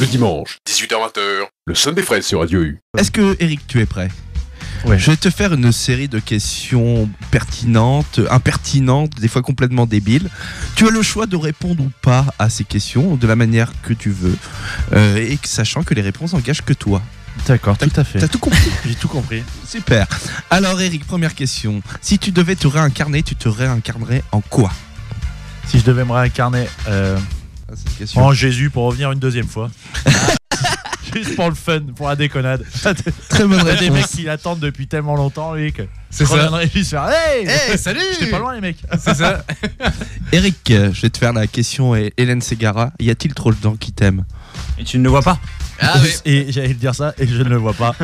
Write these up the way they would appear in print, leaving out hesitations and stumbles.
Le dimanche, 18h-20h, le son des fraises sur Radio U. Est-ce que, Eric, tu es prêt? Ouais. Je vais te faire une série de questions pertinentes, impertinentes, des fois complètement débiles. Tu as le choix de répondre ou pas à ces questions de la manière que tu veux, et sachant que les réponses n'engagent que toi. D'accord, tout à fait. T'as tout compris? J'ai tout compris. Super. Alors, Eric, première question. Si tu devais te réincarner, tu te réincarnerais en quoi? Si je devais me réincarner cette question. en Jésus pour revenir une deuxième fois. Juste pour le fun, pour la déconnade. Très bonne Il y a des réponse. mecs qui l'attendent depuis tellement longtemps, lui, que C'est je ça. reviendrai juste faire hey, Hey, salut. J'étais pas loin, les mecs. C'est ça. Eric, je vais te faire la question. Hélène Ségara, y a-t-il trop de gens qui t'aiment? Et tu ne le vois pas? Ah oui. Et j'allais le dire ça, et je ne le vois pas.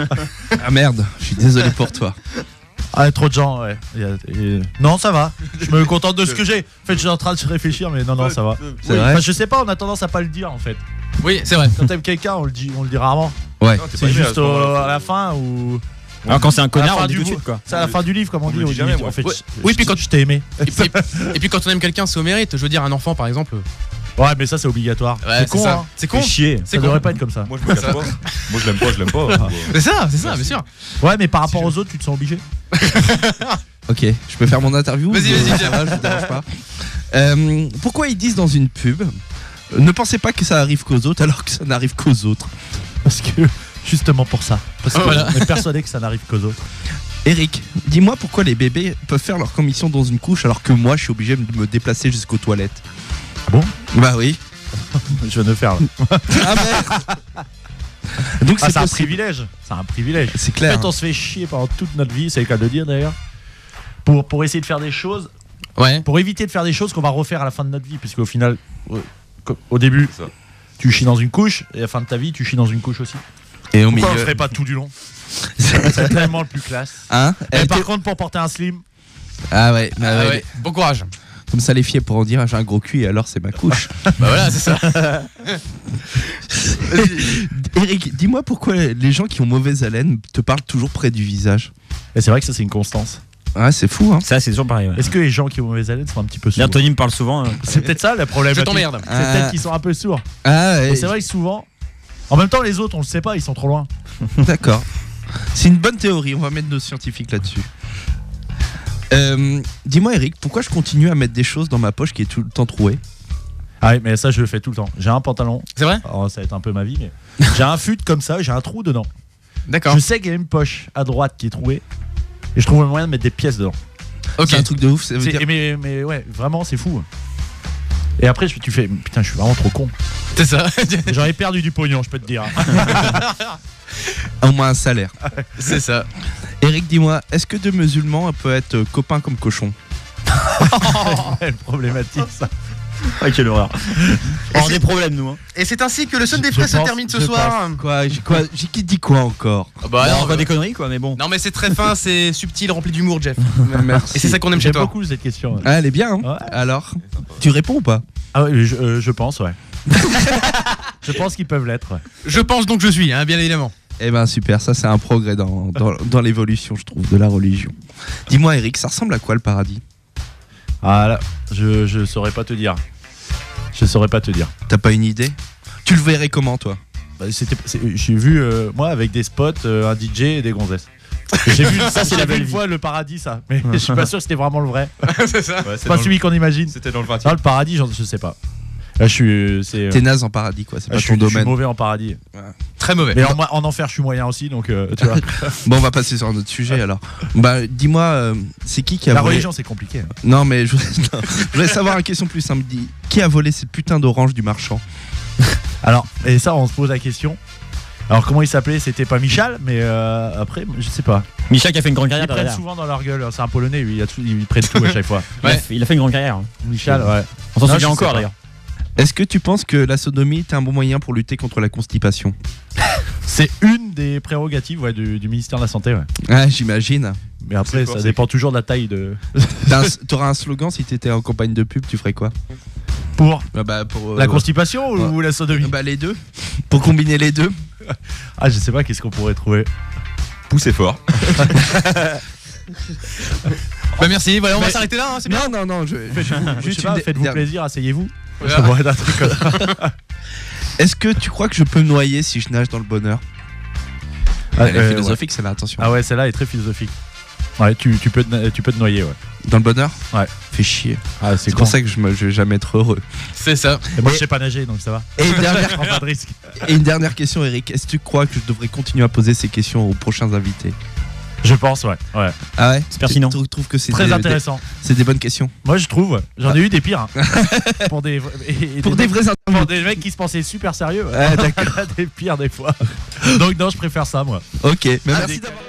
Ah merde, je suis désolé pour toi. Ah, trop de gens, ouais. Non, ça va. Je me contente de ce que j'ai. En fait, je suis en train de réfléchir, mais non, ça va. C'est vrai? Enfin, je sais pas, on a tendance à pas le dire, en fait. Oui, c'est vrai. Quand t'aimes quelqu'un, on le dit rarement. Ouais. C'est juste à la fin ou. Alors quand c'est un À la connard, fin on le dit du tout de mot. suite quoi. C'est à la fin du livre, comme on dit. le On dit dit, jamais, moi. en fait, Ouais. Oui, puis quand je t'ai aimé. Et puis quand on aime quelqu'un, c'est au mérite. Je veux dire, un enfant par exemple. Ouais, mais ça, c'est obligatoire. Ouais, C'est con, ça. hein. C'est con. Fais chier. Ça devrait pas être comme ça. Moi, je me casse pas. Moi, je l'aime pas, je l'aime pas. C'est ça, bien sûr. Ouais, mais par rapport aux autres, tu te sens obligé. Ok, je peux faire mon interview? Vas-y, Ça va, je vous dérange pas. Pourquoi ils disent dans une pub ne pensez pas que ça arrive qu'aux autres alors que ça n'arrive qu'aux autres? Parce que, justement pour ça. Parce qu'on Voilà. est persuadé que ça n'arrive qu'aux autres. Eric, dis-moi pourquoi les bébés peuvent faire leur commission dans une couche alors que moi je suis obligé de me déplacer jusqu'aux toilettes. Bon Bah oui. Je viens de le faire là. Ah merde. Donc Ah, c'est un possible. privilège. C'est un privilège. C'est En clair. fait, on se fait chier pendant toute notre vie, c'est le cas de le dire d'ailleurs. Pour essayer de faire des choses, Ouais. pour éviter de faire des choses qu'on va refaire à la fin de notre vie. Puisqu'au final, au début, C'est ça. tu chies dans une couche, et à la fin de ta vie, tu chies dans une couche aussi. Et au Pourquoi on milieu. ferait pas tout du long? C'est tellement le plus classe. Hein? Et par contre, pour porter un slim, Ah ouais, bah Ah ouais. ouais. Bon courage. Comme ça les filles pourront dire j'ai un gros cul et alors c'est ma couche. Bah voilà, c'est ça. Eric, dis-moi pourquoi les gens qui ont mauvaise haleine te parlent toujours près du visage. et c'est vrai que ça, c'est une constance. Ah c'est fou hein. Ça c'est toujours pareil. Ouais. Est-ce que les gens qui ont mauvaise haleine sont un petit peu sourds? Anthony me parle souvent. C'est peut-être ça le problème. Je t'emmerde. C'est peut-être qu'ils sont un peu sourds. Ah ouais, Et c'est vrai que souvent, en même temps, les autres, on le sait pas, ils sont trop loin. d'accord. C'est une bonne théorie, on va mettre nos scientifiques là-dessus. Dis-moi Eric, pourquoi je continue à mettre des choses dans ma poche qui est tout le temps trouée? Ah oui, mais ça, je le fais tout le temps. J'ai un pantalon. C'est vrai? Alors, ça va être un peu ma vie, mais j'ai un fut comme ça, j'ai un trou dedans. D'accord. Je sais qu'il y a une poche à droite qui est trouée. Et je trouve le moyen de mettre des pièces dedans. Ok. C'est un truc de ouf, ça veut dire... Mais ouais, vraiment, c'est fou. Et après, tu fais, putain, je suis vraiment trop con. C'est ça. J'en ai perdu du pognon, je peux te dire. Au moins un salaire. C'est ça. Eric, dis-moi, est-ce que deux musulmans peuvent être copains comme cochons? Quelle problématique, ça. Ah quelle horreur. On a des problèmes nous. Hein. Et c'est ainsi que le son des Je fraises se pense- termine ce je soir. J'ai qui dit quoi encore? Ah bah Bon, non, on voit des conneries quoi, mais bon. non mais c'est très fin, c'est subtil, rempli d'humour, Jeff. Merci. Et c'est ça qu'on aime chez J'aime toi. beaucoup cette question. Ah, elle est bien hein. Ouais. Alors, tu réponds ou pas? Ah ouais, je pense, ouais. Je pense qu'ils peuvent l'être, ouais. Je pense donc je suis, hein, bien évidemment. Eh ben super, ça c'est un progrès dans l'évolution je trouve de la religion. Dis-moi Eric, ça ressemble à quoi le paradis? Ah là, je saurais pas te dire. Je saurais pas te dire. T'as pas une idée? Tu le verrais comment toi? Bah, j'ai vu, moi, avec des spots, un DJ et des gonzesses. J'ai vu ça, c'est la belle une fois le paradis, ça. Mais je suis pas sûr que c'était vraiment le vrai. C'est ça. Ouais, C'est pas celui qu'on imagine. C'était dans le Non, 20e. le paradis, je sais pas. Là, je suis. T'es naze en paradis quoi, c'est pas je ton suis domaine. mauvais en paradis. Très mauvais. Mais en enfer, je suis moyen aussi, donc tu vois. Bon on va passer sur un autre sujet alors. Bah dis-moi, c'est qui a La volé... religion, c'est compliqué. Non mais je voudrais savoir une question plus simple. Qui a volé cette putain d'orange du marchand? Alors, et ça, on se pose la question. Alors, comment il s'appelait? C'était pas Michal, mais après, je sais pas. Michel qui a fait une grande Ils carrière prennent derrière. souvent dans leur gueule. C'est un Polonais, lui. Ils prennent tout à chaque fois. Ouais. Il a fait une grande carrière. Michal, ouais. On s'en Non, souvient je sais encore pas. d'ailleurs. Est-ce que tu penses que la sodomie est un bon moyen pour lutter contre la constipation? C'est une des prérogatives ouais, du ministère de la Santé. Ouais. Ah j'imagine. Mais après, C'est quoi, ça c'est dépend toujours de la taille de. T'auras un slogan si t'étais en campagne de pub, tu ferais quoi? Pour Pour la constipation ou la sodomie? Bah les deux. Pour combiner les deux. Ah, je sais pas, qu'est-ce qu'on pourrait trouver. Poussez fort. Bah merci, voilà, on va s'arrêter là, hein, c'est bien. Non, Je sais pas, faites-vous dernière- plaisir, asseyez-vous. Voilà. Ça pourrait être un truc comme ça. Est-ce que tu crois que je peux me noyer si je nage dans le bonheur? Elle est philosophique, celle-là, attention. Ah ouais, celle-là est très philosophique. Ouais, tu peux te noyer, ouais. Dans le bonheur? Ouais. Fais chier. Ah, C'est pour ça que je vais jamais être heureux. C'est ça. Et moi, je sais pas nager, donc ça va. Et une Je dernière, prends pas de risque. et une dernière question, Eric. Est-ce que tu crois que je devrais continuer à poser ces questions aux prochains invités? Je pense, ouais. Ah ouais? C'est pertinent. Tu trouves que c'est Très intéressant. c'est des bonnes questions? Moi, je trouve. J'en ai eu des pires. Hein. Pour des Pour des vrais pour interviews. des mecs qui se pensaient super sérieux. Ah, d'accord. Des pires des fois. Donc non, je préfère ça, moi. Ok. Mais Ah, merci des- d'avoir